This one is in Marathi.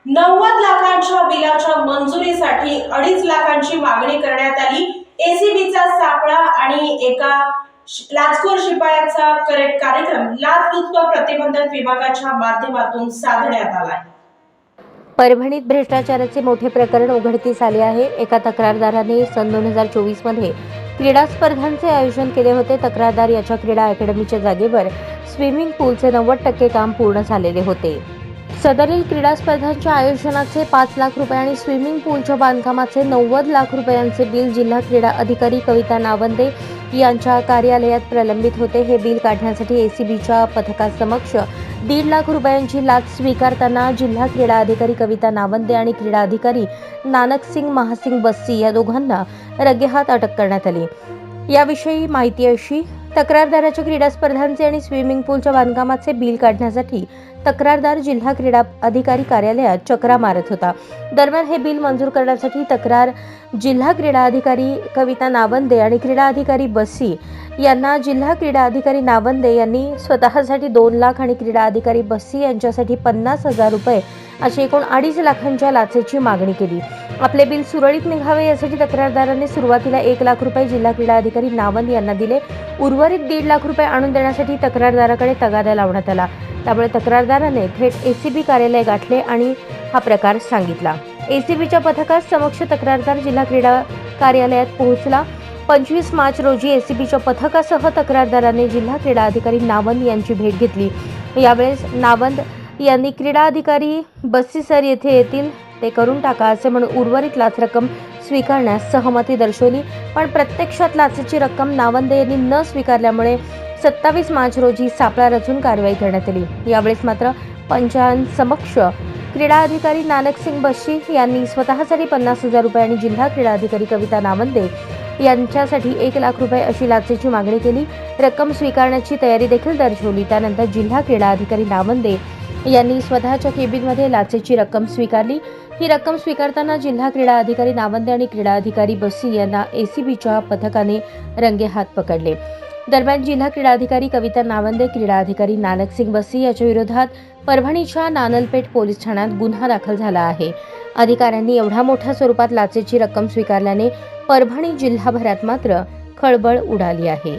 90 लाखांच्या बिलाच्या मंजुरीसाठी 2.5 लाखांची मागणी करण्यात आली। एसीबीचा सापळा आणि एका लाचखोर शिपायाचा कार्यक्रम लाचलुचपत प्रतिबंधक विभागाच्या माध्यमातून साधण्यात आला। परभणीत भ्रष्टाचाराचे मोठे प्रकरण उघडकीस आले आहे। एका तक्रारदाराने सन 2024 मध्ये क्रीडा स्पर्धांचे आयोजन केले होते। तक्रारदार याच्या क्रीडा अकॅडमीच्या जागेवर स्विमिंग पूलचे 90% काम पूर्ण झालेले होते। सदरील क्रीडा स्पर्धांच्या आयोजनाचे 5 लाख रुपये आणि स्विमिंग पूलच्या बांधकामाचे 90 लाख रुपयांचे बिल जिल्हा क्रीडा अधिकारी कविता नावंदे यांच्या कार्यालयात प्रलंबित होते। हे बिल काढण्यासाठी एसीबीच्या पथकासमक्ष 1.5 लाख रुपयांची लाच स्वीकारताना जिल्हा क्रीडा अधिकारी कविता नावंदे आणि क्रीडा अधिकारी नानकसिंग महासिंग बस्सी या दोघांना रंगेहात अटक करण्यात आली। याविषयी माहिती अशी: तक्रारदाराच्या क्रीडा स्पर्धांचे आणि स्विमिंग पूलच्या बांधकामाचे बिल काढण्यासाठी तक्रारदार जिल्हा क्रीडा अधिकारी कार्यालयात चक्रा मारत होता। दरम्यान हे बिल मंजूर करण्यासाठी तक्रार जिल्हा क्रीडा अधिकारी कविता नावंदे आणि क्रीडा अधिकारी बस्सी यांना जिल्हा क्रीडा अधिकारी नावंदे यांनी स्वतःसाठी 2 लाख आणि क्रीडा अधिकारी बस्सी यांच्यासाठी 50,000 रुपये अशी एकूण 2.5 लाखांच्या लाचेची मागणी केली। आपले बिल सुरळीत निघावे यासाठी तक्रारदारांनी सुरुवातीला 1 लाख रुपये जिल्हा क्रीडा अधिकारी नावंदे यांना दिले। उर्वरित 1.5 लाख रुपये आणून देण्यासाठी तक्रारदाराकडे तगादा लावण्यात आला। त्यामुळे तक्रारदाराने थेट एसीबी कार्यालय गाठले आणि हा प्रकार सांगितला। एसीबीच्या पथकास समक्ष तक्रारदार जिल्हा क्रीडा कार्यालयात पोहोचला। 25 मार्च रोजी एसीबीच्या पथकासह तक्रारदाराने जिल्हा क्रीडा अधिकारी नावंद यांची भेट घेतली। यावेळेस नावंद यांनी क्रीडा अधिकारी बस्सी सर येथे येतील ते करून टाका असे म्हणून उर्वरित लाच रक्कम स्वीकारण्यास सहमती दर्शवली, पण प्रत्यक्षात लाचेची रक्कम नावंदे यांनी न स्वीकारल्यामुळे 27 मार्च रोजी सापळा रचून कारवाई करण्यात आली। यावेळेस मात्र पंचांसमक्ष क्रीडा अधिकारी नानकसिंग बस्सी यांनी स्वतःसाठी 50,000 रुपये आणि जिल्हा क्रीडा अधिकारी कविता नावंदे यांच्यासाठी 1 लाख रुपये अशी लाचेची मागणी केली। रक्कम स्वीकारण्याची तयारी देखील दर्शवली। त्यानंतर जिल्हा क्रीडा अधिकारी नावंदे यांनी स्वतःच्या केबिनमध्ये लाचेची रक्कम स्वीकारली। ही रक्कम स्वीकारताना जिल्हा क्रीडा अधिकारी नावंदे आणि क्रीडा अधिकारी बस्सी यांना एसीबीच्या पथकाने रंगेहात पकडले। दरम्यान जिल्हा क्रीडा अधिकारी कविता नावंदे, क्रीडा अधिकारी नानकसिंग बस्सी याच्या विरोधात परभणीच्या नानलपेठ पोलीस ठाण्यात गुन्हा दाखल झाला आहे। अधिकाऱ्यांनी एवढ्या मोठ्या स्वरूपात लाचेची रक्कम स्वीकारल्याने परभणी जिल्हाभरात मात्र खळबळ उडाली आहे।